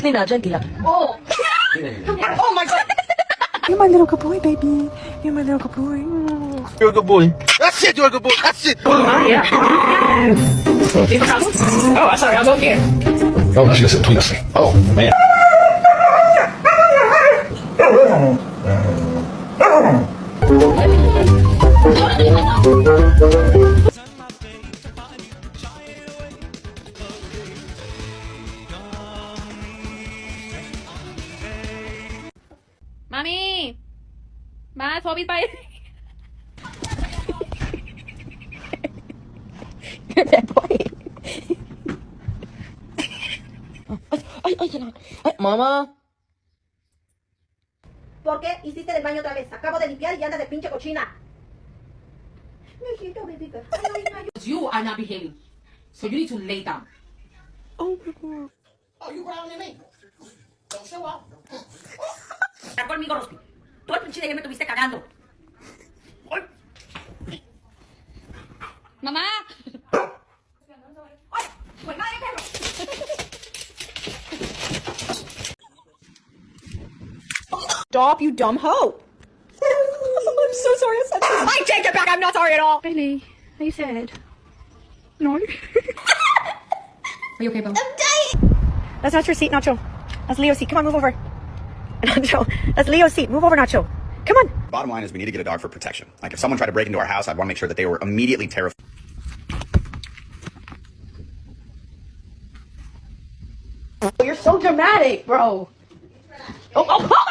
Nina, tranquila. Oh. Oh my God. You're my little good boy, baby. You're my little good boy. You're a good boy. That's it. You're a good boy. That's it. Oh yeah. Oh, sorry. I'll go here. Oh, she said please. Oh man. Mami! Ma, sorbit pa You're that boy. Ay, mamá. ¿Por qué hiciste del baño otra vez? Acabo de limpiar y andas de pinche cochina. Mijito, bebita. You are not behaving. So you need to lay down. Oh my God. Oh, you growling at me. Don't show up. Está conmigo, Rosy. Todo el pinche de ayer me estuviste cagando. ¡Ay! ¡Mamá! ¡Ay! ¡Pues madre, perro! Stop, you dumb hoe. I'm so sorry I said that. I take it back. I'm not sorry at all. Really? Are you sad? No. Are you okay, Bo? I'm dying. That's not your seat, Nacho. That's Leo's seat. Come on, move over. Nacho, that's Leo's seat. Move over, Nacho. Come on. Bottom line is we need to get a dog for protection. Like if someone tried to break into our house, I'd want to make sure that they were immediately terrified. You're so dramatic, bro. Oh,